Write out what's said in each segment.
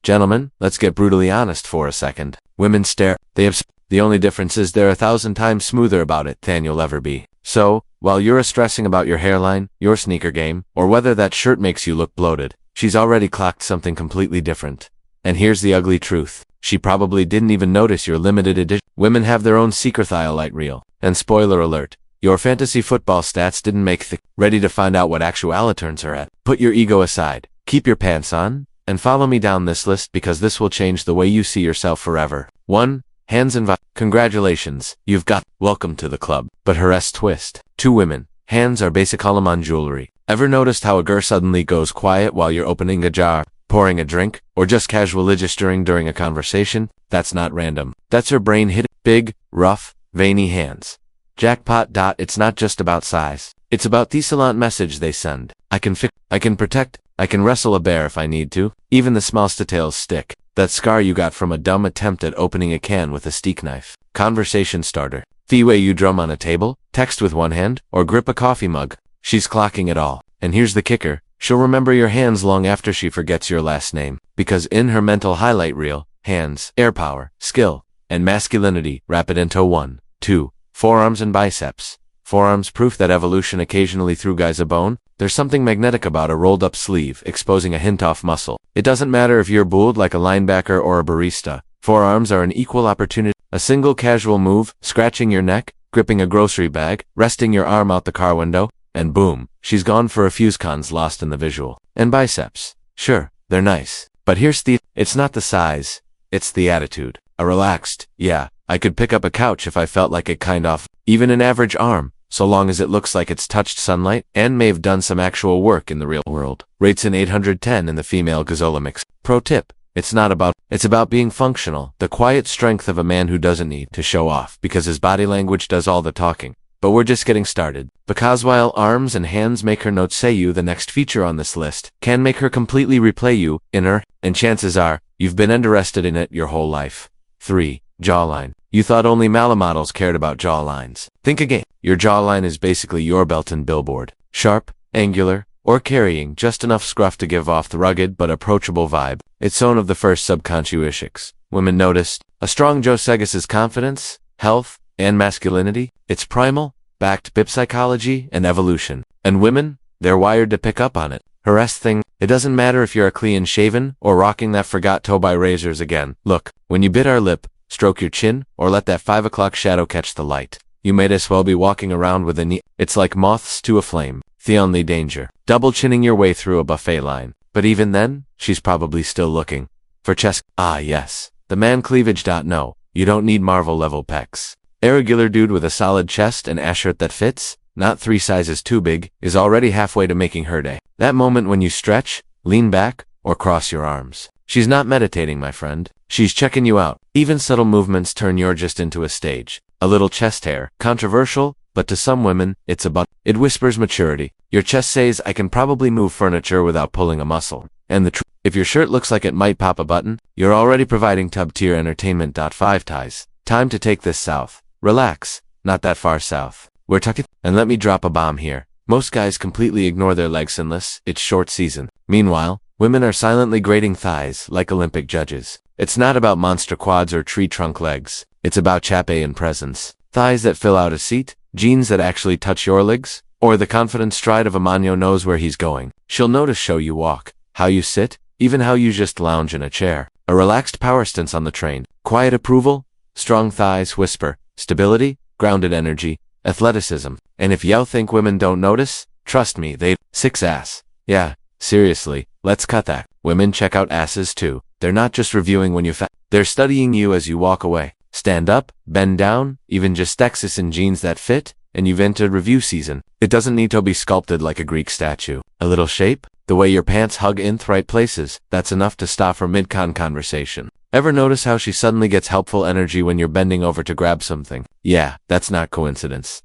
Gentlemen, let's get brutally honest for a second. Women stare. The only difference is they're 1,000 times smoother about it than you'll ever be. So, while you're stressing about your hairline, your sneaker game, or whether that shirt makes you look bloated, she's already clocked something completely different. And here's the ugly truth. She probably didn't even notice your limited edition. Women have their own secret highlight reel. And spoiler alert, your fantasy football stats didn't make the... Ready to find out what actual turns are at? Put your ego aside, keep your pants on, and follow me down this list because this will change the way you see yourself forever. 1. Hands and Congratulations, you've got... Welcome to the club. But here's twist. 2 women. Hands are basic Holoman jewelry. Ever noticed how a girl suddenly goes quiet while you're opening a jar, pouring a drink, or just casually gesturing during a conversation? That's not random. That's her brain hitting big, rough, veiny hands. Jackpot. It's not just about size. It's about the silent message they send. I can fix, I can protect, I can wrestle a bear if I need to. Even the smallest details stick. That scar you got from a dumb attempt at opening a can with a steak knife. Conversation starter. The way you drum on a table, text with one hand, or grip a coffee mug. She's clocking it all. And here's the kicker. She'll remember your hands long after she forgets your last name. Because in her mental highlight reel, hands, air power, skill, and masculinity wrap it into 1, 2, forearms and biceps. Forearms proof that evolution occasionally threw guys a bone. There's something magnetic about a rolled up sleeve exposing a hint off muscle. It doesn't matter if you're bulled like a linebacker or a barista. Forearms are an equal opportunity. A single casual move, scratching your neck, gripping a grocery bag, resting your arm out the car window, and boom, she's gone for a few cons lost in the visual. And biceps. Sure, they're nice. But here's the... It's not the size. It's the attitude. A relaxed, yeah, I could pick up a couch if I felt like it kind of. Even an average arm, so long as it looks like it's touched sunlight and may have done some actual work in the real world. Rates an 810 in the female Gazola mix. Pro tip. It's about being functional, the quiet strength of a man who doesn't need to show off because his body language does all the talking. But we're just getting started. Because while arms and hands make her note say you, the next feature on this list can make her completely replay you, in her, and chances are, you've been interested in it your whole life. 3. Jawline. You thought only models cared about jawlines. Think again. Your jawline is basically your built-in billboard. Sharp, angular, or carrying just enough scruff to give off the rugged but approachable vibe. It's one of the first subconscious women noticed. A strong Joe Segas's confidence, health, and masculinity. It's primal, backed by psychology and evolution. And women, they're wired to pick up on it. Harass thing. It doesn't matter if you're a clean shaven or rocking that forgot toe by razors again. Look, when you bit our lip, stroke your chin, or let that 5 o'clock shadow catch the light, you may as well be walking around with a knee. It's like moths to a flame. The only danger. Double chinning your way through a buffet line. But even then, she's probably still looking for chest. Ah yes, the man cleavage. No, you don't need Marvel level pecs. A regular dude with a solid chest and a shirt that fits, not 3 sizes too big, is already halfway to making her day. That moment when you stretch, lean back, or cross your arms. She's not meditating, my friend. She's checking you out. Even subtle movements turn your just into a stage. A little chest hair. Controversial, but to some women, it's a button. It whispers maturity. Your chest says, I can probably move furniture without pulling a muscle. And the truth, if your shirt looks like it might pop a button, you're already providing top-tier entertainment. 5 ties. Time to take this south. Relax. Not that far south. We're talking. And let me drop a bomb here. Most guys completely ignore their legs unless it's short season. Meanwhile, women are silently grading thighs like Olympic judges. It's not about monster quads or tree trunk legs. It's about chape and presence. Thighs that fill out a seat, jeans that actually touch your legs, or the confident stride of a Mano knows where he's going. She'll notice how you walk, how you sit, even how you just lounge in a chair. A relaxed power stance on the train. Quiet approval, strong thighs whisper, stability, grounded energy, athleticism. And if y'all think women don't notice, trust me, they 6 ass. Yeah, seriously, let's cut that. Women check out asses too. They're not just reviewing when you they're studying you as you walk away. Stand up, bend down, even just Texas in jeans that fit, and you've entered review season. It doesn't need to be sculpted like a Greek statue. A little shape, the way your pants hug in the right places, that's enough to stop her mid-con conversation. Ever notice how she suddenly gets helpful energy when you're bending over to grab something? Yeah, that's not coincidence.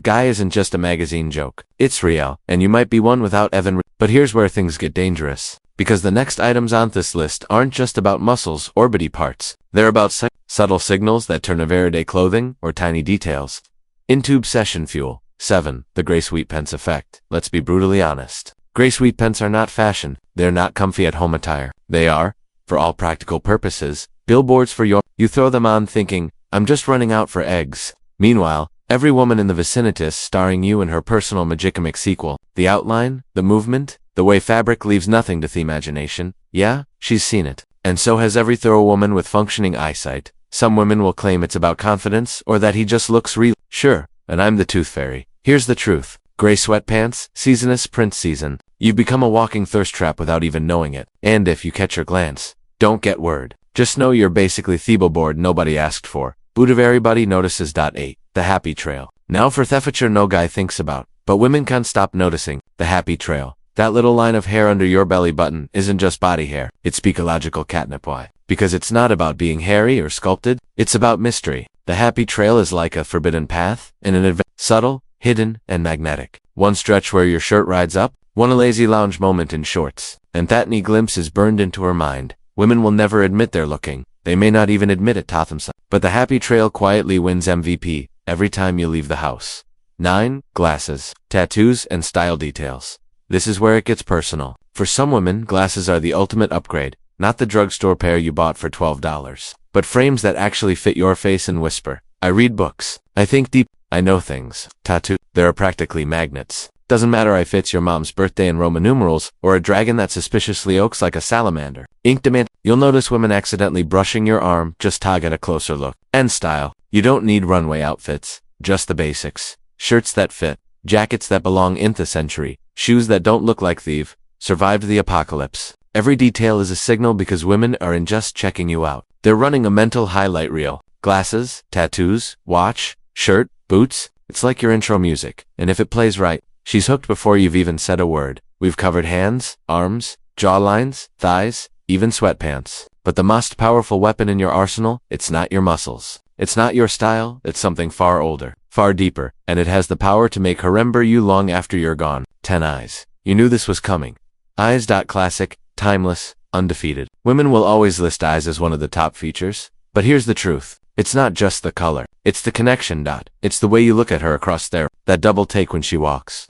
Guy isn't just a magazine joke. It's real, and you might be one without Evan. But here's where things get dangerous. Because the next items on this list aren't just about muscles or body parts. They're about subtle signals that turn everyday clothing or tiny details into obsession fuel. 7. The Grey Sweet Pants Effect. Let's be brutally honest. Grey sweet pants are not fashion. They're not comfy at home attire. They are for all practical purposes, billboards for you throw them on thinking, I'm just running out for eggs. Meanwhile, every woman in the vicinitas starring you in her personal magicamic sequel. The outline, the movement, the way fabric leaves nothing to the imagination. Yeah, she's seen it. And so has every thorough woman with functioning eyesight. Some women will claim it's about confidence or that he just looks real. Sure, and I'm the tooth fairy. Here's the truth. Gray sweatpants, seasonless print season. You've become a walking thirst trap without even knowing it. And if you catch her glance, don't get word. Just know you're basically Thebo board nobody asked for. Boot of everybody notices. 8. The happy trail. Now for the feature no guy thinks about, but women can't stop noticing. The happy trail. That little line of hair under your belly button isn't just body hair. It's ecological catnip. Why? Because it's not about being hairy or sculpted. It's about mystery. The happy trail is like a forbidden path, in an adventure, subtle, hidden, and magnetic. One stretch where your shirt rides up, one a lazy lounge moment in shorts, and that neat glimpse is burned into her mind. Women will never admit they're looking. They may not even admit it to themselves. But the happy trail quietly wins MVP every time you leave the house. 9. Glasses, tattoos, and style details. This is where it gets personal. For some women, glasses are the ultimate upgrade, not the drugstore pair you bought for $12, but frames that actually fit your face and whisper, I read books, I think deep, I know things. Tattoo, they're practically magnets. Doesn't matter if it's your mom's birthday in Roman numerals, or a dragon that suspiciously oaks like a salamander. Ink demand, you'll notice women accidentally brushing your arm, just to get a closer look. And style, you don't need runway outfits, just the basics. Shirts that fit, jackets that belong in the century, shoes that don't look like they've survived the apocalypse. Every detail is a signal because women aren't just checking you out. They're running a mental highlight reel. Glasses, tattoos, watch, shirt, boots, it's like your intro music. And if it plays right, she's hooked before you've even said a word. We've covered hands, arms, jawlines, thighs, even sweatpants. But the most powerful weapon in your arsenal, it's not your muscles. It's not your style, it's something far older, far deeper, and it has the power to make her remember you long after you're gone. 10 eyes. You knew this was coming. Eyes. Classic, timeless, undefeated. Women will always list eyes as one of the top features, but here's the truth. It's not just the color. It's the connection. It's the way you look at her across there, that double take when she walks.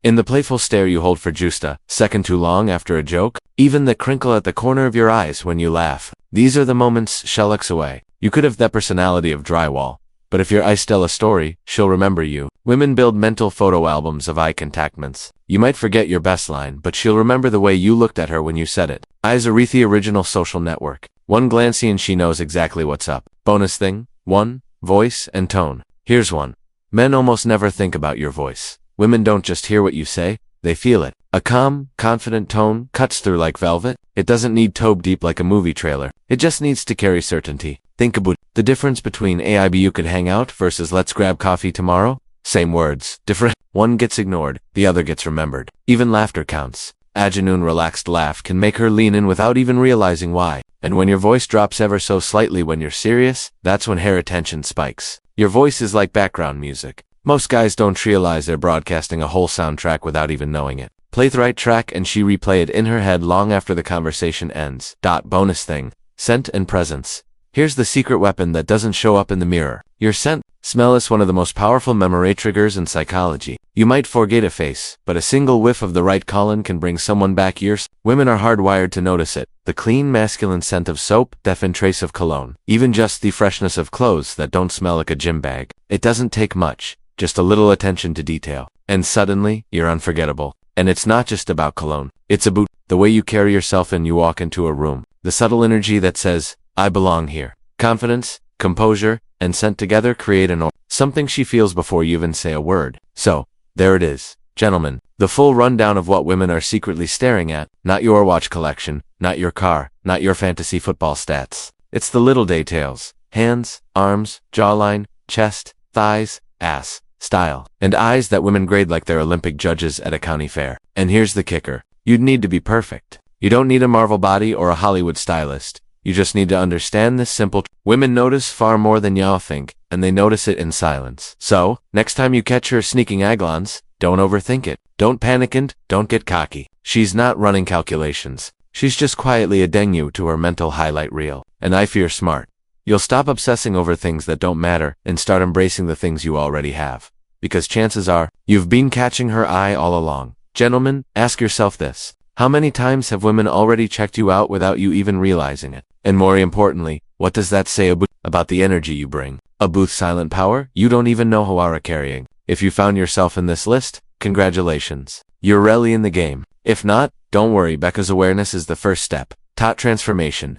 In the playful stare you hold for just a second too long after a joke, even the crinkle at the corner of your eyes when you laugh. These are the moments she'll look away. You could have the personality of drywall, but if your eyes tell a story, she'll remember you. Women build mental photo albums of eye contactments. You might forget your best line, but she'll remember the way you looked at her when you said it. Eyes are the original social network. One glance and she knows exactly what's up. Bonus thing, 1. Voice and tone. Here's one. Men almost never think about your voice. Women don't just hear what you say, they feel it. A calm, confident tone cuts through like velvet. It doesn't need toe deep like a movie trailer. It just needs to carry certainty. Think about the difference between AIB you could hang out versus let's grab coffee tomorrow. Same words, different. One gets ignored, the other gets remembered. Even laughter counts. A genuine relaxed laugh can make her lean in without even realizing why. And when your voice drops ever so slightly when you're serious, that's when hair attention spikes. Your voice is like background music. Most guys don't realize they're broadcasting a whole soundtrack without even knowing it. Play the right track and she replay it in her head long after the conversation ends. Bonus thing. Scent and presence. Here's the secret weapon that doesn't show up in the mirror. Your scent. Smell is one of the most powerful memory triggers in psychology. You might forget a face, but a single whiff of the right colon can bring someone back years. Women are hardwired to notice it. The clean masculine scent of soap, definite trace of cologne. Even just the freshness of clothes that don't smell like a gym bag. It doesn't take much, just a little attention to detail. And suddenly, you're unforgettable. And it's not just about cologne. It's about the way you carry yourself and you walk into a room. The subtle energy that says, I belong here. Confidence, composure, and scent together create an aura. Something she feels before you even say a word. So, there it is. Gentlemen, the full rundown of what women are secretly staring at. Not your watch collection, not your car, not your fantasy football stats. It's the little details. Hands, arms, jawline, chest, thighs, ass, style, and eyes that women grade like they're Olympic judges at a county fair. And here's the kicker. You'd need to be perfect. You don't need a Marvel body or a Hollywood stylist. You just need to understand this simple women notice far more than y'all think, and they notice it in silence. So, next time you catch her sneaking aglons, don't overthink it. Don't panic and don't get cocky. She's not running calculations. She's just quietly adding you to her mental highlight reel. And I fear smart. You'll stop obsessing over things that don't matter and start embracing the things you already have. Because chances are, you've been catching her eye all along. Gentlemen, ask yourself this. How many times have women already checked you out without you even realizing it? And more importantly, what does that say about the energy you bring? A booth silent power you don't even know how are carrying. If you found yourself in this list, congratulations. You're really in the game. If not, don't worry, Becca's awareness is the first step. Tot transformation.